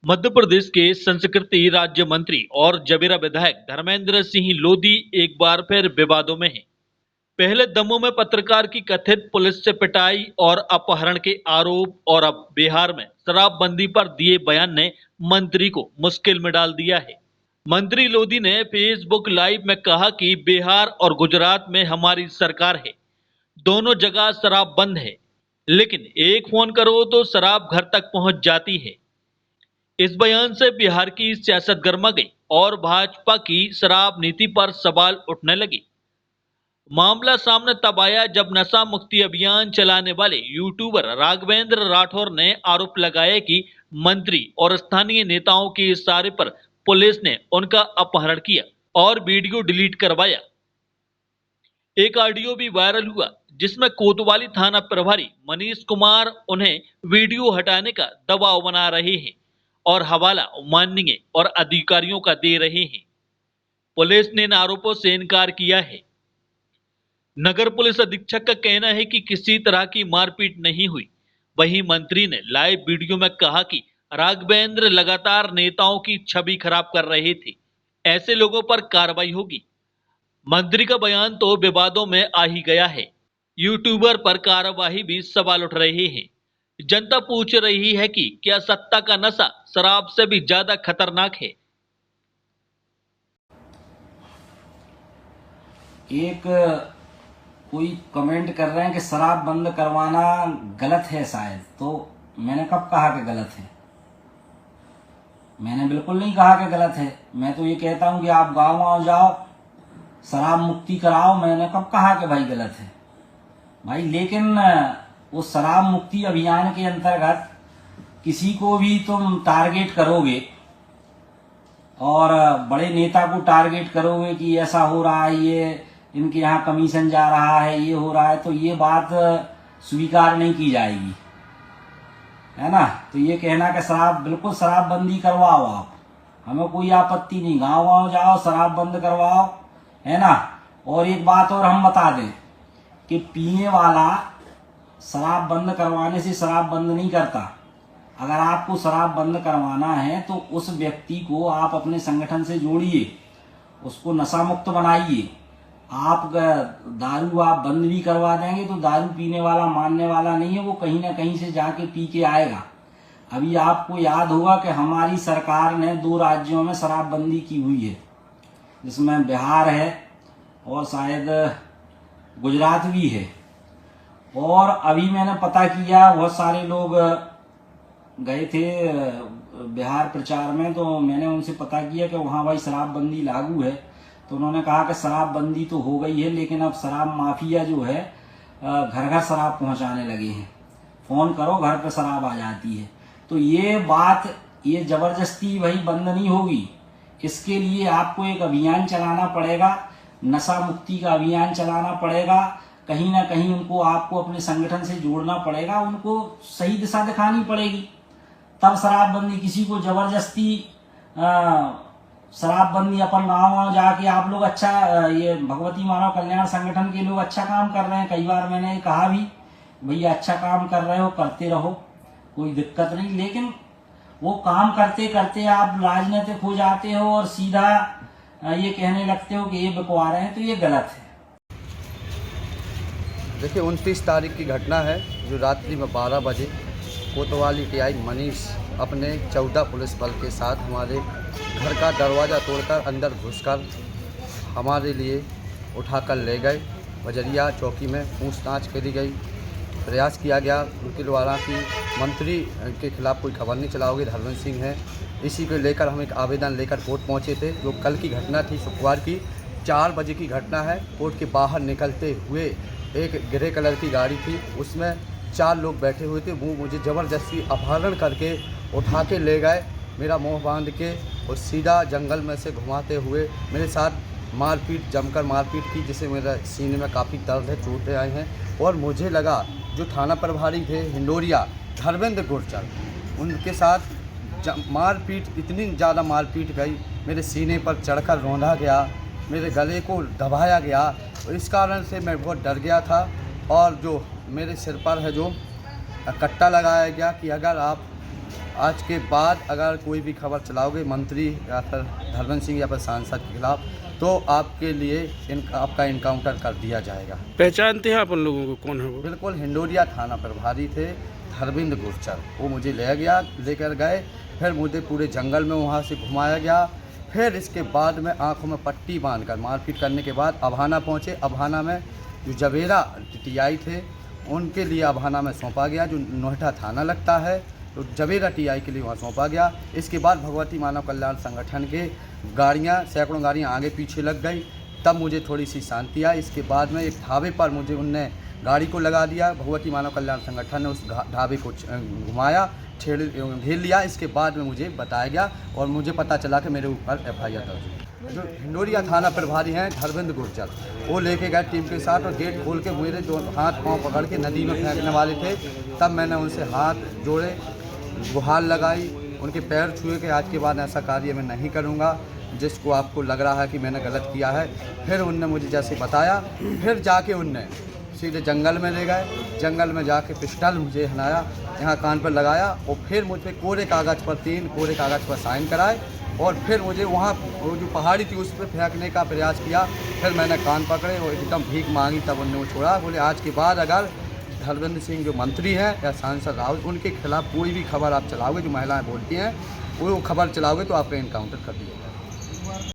मध्य प्रदेश के संस्कृति राज्य मंत्री और जबीरा विधायक धर्मेंद्र सिंह लोधी एक बार फिर विवादों में हैं। पहले दमों में पत्रकार की कथित पुलिस से पिटाई और अपहरण के आरोप और अब बिहार में शराबबंदी पर दिए बयान ने मंत्री को मुश्किल में डाल दिया है। मंत्री लोधी ने फेसबुक लाइव में कहा कि बिहार और गुजरात में हमारी सरकार है, दोनों जगह शराब बंद है, लेकिन एक फोन करो तो शराब घर तक पहुंच जाती है। इस बयान से बिहार की सियासत गर्मा गई और भाजपा की शराब नीति पर सवाल उठने लगे। मामला सामने तब आया जब नशा मुक्ति अभियान चलाने वाले यूट्यूबर राघवेंद्र राठौर ने आरोप लगाया कि मंत्री और स्थानीय नेताओं के इशारे पर पुलिस ने उनका अपहरण किया और वीडियो डिलीट करवाया। एक ऑडियो भी वायरल हुआ जिसमें कोतवाली थाना प्रभारी मनीष कुमार उन्हें वीडियो हटाने का दबाव बना रहे हैं और हवाला माननीय और अधिकारियों का दे रहे हैं। पुलिस ने इन आरोपों से इनकार किया है। नगर पुलिस अधीक्षक का कहना है कि किसी तरह की मारपीट नहीं हुई। वहीं मंत्री ने लाइव वीडियो में कहा कि राघवेंद्र लगातार नेताओं की छवि खराब कर रहे थे, ऐसे लोगों पर कार्रवाई होगी। मंत्री का बयान तो विवादों में आ ही गया है। यूट्यूबर पर कार्रवाई भी सवाल उठ रहे हैं। जनता पूछ रही है कि क्या सत्ता का नशा शराब से भी ज्यादा खतरनाक है। एक कोई कमेंट कर रहे हैं कि शराब बंद करवाना गलत है शायद, तो मैंने कब कहा कि गलत है? मैंने बिल्कुल नहीं कहा कि गलत है। मैं तो ये कहता हूं कि आप गाँव जाओ, शराब मुक्ति कराओ। मैंने कब कहा कि भाई गलत है? भाई लेकिन वो शराब मुक्ति अभियान के अंतर्गत किसी को भी तुम टारगेट करोगे और बड़े नेता को टारगेट करोगे कि ऐसा हो रहा है, ये इनके यहाँ कमीशन जा रहा है, ये हो रहा है, तो ये बात स्वीकार नहीं की जाएगी, है ना। तो ये कहना कि शराब बिल्कुल शराबबंदी करवाओ आप, हमें कोई आपत्ति नहीं, गाँव गाँव जाओ शराब बंद करवाओ, है ना। और एक बात और हम बता दें कि पीने वाला शराब बंद करवाने से शराब बंद नहीं करता। अगर आपको शराब बंद करवाना है तो उस व्यक्ति को आप अपने संगठन से जोड़िए, उसको नशा मुक्त बनाइए। आप दारू आप बंद भी करवा देंगे तो दारू पीने वाला मानने वाला नहीं है, वो कहीं ना कहीं से जाके पी के आएगा। अभी आपको याद होगा कि हमारी सरकार ने 2 राज्यों में शराबबंदी की हुई है, जिसमें बिहार है और शायद गुजरात भी है। और अभी मैंने पता किया, बहुत सारे लोग गए थे बिहार प्रचार में, तो मैंने उनसे पता किया कि वहाँ भाई शराबबंदी लागू है। तो उन्होंने कहा कि शराबबंदी तो हो गई है, लेकिन अब शराब माफिया जो है घर घर शराब पहुँचाने लगे हैं। फ़ोन करो घर पे शराब आ जाती है। तो ये बात, ये ज़बरदस्ती भाई बंद नहीं होगी। इसके लिए आपको एक अभियान चलाना पड़ेगा, नशा मुक्ति का अभियान चलाना पड़ेगा। कहीं ना कहीं उनको आपको अपने संगठन से जोड़ना पड़ेगा, उनको सही दिशा दिखानी पड़ेगी, तब शराबबंदी। किसी को जबरदस्ती शराबबंदी अपन गाँव जाके आप लोग अच्छा, ये भगवती मानव कल्याण संगठन के लोग अच्छा काम कर रहे हैं। कई बार मैंने कहा भी, भैया अच्छा काम कर रहे हो, करते रहो, कोई दिक्कत नहीं। लेकिन वो काम करते करते आप राजनीतिक हो जाते हो और सीधा ये कहने लगते हो कि ये बकवा रहे हैं, तो ये गलत है। देखिए 29 तारीख की घटना है, जो रात्रि में 12 बजे कोतवाली टीआई मनीष अपने 14 पुलिस बल के साथ हमारे घर का दरवाज़ा तोड़कर अंदर घुसकर हमारे लिए उठाकर ले गए। बजरिया चौकी में पूछताछ करी गई, प्रयास किया गया उनके द्वारा कि मंत्री के खिलाफ कोई खबर नहीं चलाओगे, धर्मेंद्र सिंह है। इसी को लेकर हम एक आवेदन लेकर कोर्ट पहुंचे थे। जो कल की घटना थी, शुक्रवार की 4 बजे की घटना है। कोर्ट के बाहर निकलते हुए एक ग्रे कलर की गाड़ी थी, उसमें 4 लोग बैठे हुए थे। वो मुझे ज़बरदस्ती अपहरण करके उठा के ले गए, मेरा मुँह बांध के, और सीधा जंगल में से घुमाते हुए मेरे साथ मारपीट, जमकर मारपीट की, जिससे मेरा सीने में काफ़ी दर्द है, चोटें आई हैं। और मुझे लगा जो थाना प्रभारी थे हिंडोरिया धर्मेंद्र गुर्जर, उनके साथ मारपीट, इतनी ज़्यादा मारपीट गई, मेरे सीने पर चढ़कर रौंदा गया, मेरे गले को दबाया गया। और इस कारण से मैं बहुत डर गया था। और जो मेरे सिर पर है जो कट्टा लगाया गया कि अगर आप आज के बाद अगर कोई भी खबर चलाओगे मंत्री या फिर धर्मेंद्र सिंह या फिर सांसद के खिलाफ, तो आपके लिए आपका इनकाउंटर कर दिया जाएगा। पहचानते हैं आप उन लोगों को, कौन है वो? बिल्कुल, हिंडोरिया थाना प्रभारी थे धर्मेंद्र गुर्जर। वो मुझे लेकर गए, फिर मुझे पूरे जंगल में वहाँ से घुमाया गया। फिर इसके बाद में आंखों में पट्टी बांधकर मारपीट करने के बाद अभाना पहुँचे। अभाना में जो जवेरा टीआई थे उनके लिए अभाना में सौंपा गया, जो नोएडा थाना लगता है, तो जवेरा टीआई के लिए वहाँ सौंपा गया। इसके बाद भगवती मानव कल्याण संगठन के गाड़ियाँ, सैकड़ों गाड़ियाँ आगे पीछे लग गई, तब मुझे थोड़ी सी शांति आई। इसके बाद में एक ढाबे पर मुझे उनने गाड़ी को लगा दिया। भगवती मानव कल्याण संगठन ने उस ढाबे को घुमाया, घेर लिया। इसके बाद में मुझे बताया गया और मुझे पता चला कि मेरे ऊपर FIR दर्ज हुई। जो हिंडोरिया थाना प्रभारी हैं धर्मेंद्र गुर्जर, वो लेके गए टीम के साथ और गेट खोल के मेरे दो हाथ पाँव पकड़ के नदी में फेंकने वाले थे। तब मैंने उनसे हाथ जोड़े, गुहार लगाई, उनके पैर छुए कि आज के बाद ऐसा कार्य मैं नहीं करूँगा जिसको आपको लग रहा है कि मैंने गलत किया है। फिर उनने मुझे जैसे बताया, फिर जाके उनने सीधे जंगल में ले गए। जंगल में जाके पिस्टल मुझे हनाया, यहाँ कान पर लगाया और फिर मुझ पर कोरे कागज़ पर 3 कोरे कागज़ पर साइन कराए और फिर मुझे वहाँ वो जो पहाड़ी थी उस पर फेंकने का प्रयास किया। फिर मैंने कान पकड़े और एकदम भीख मांगी, तब उन्होंने वो छोड़ा। बोले आज के बाद अगर धर्मेंद्र सिंह जो मंत्री हैं या सांसद राहुल, उनके खिलाफ कोई भी खबर आप चलाओगे, जो महिलाएं बोलती हैं वो खबर चलाओगे तो आपका इनकाउंटर कर दिया।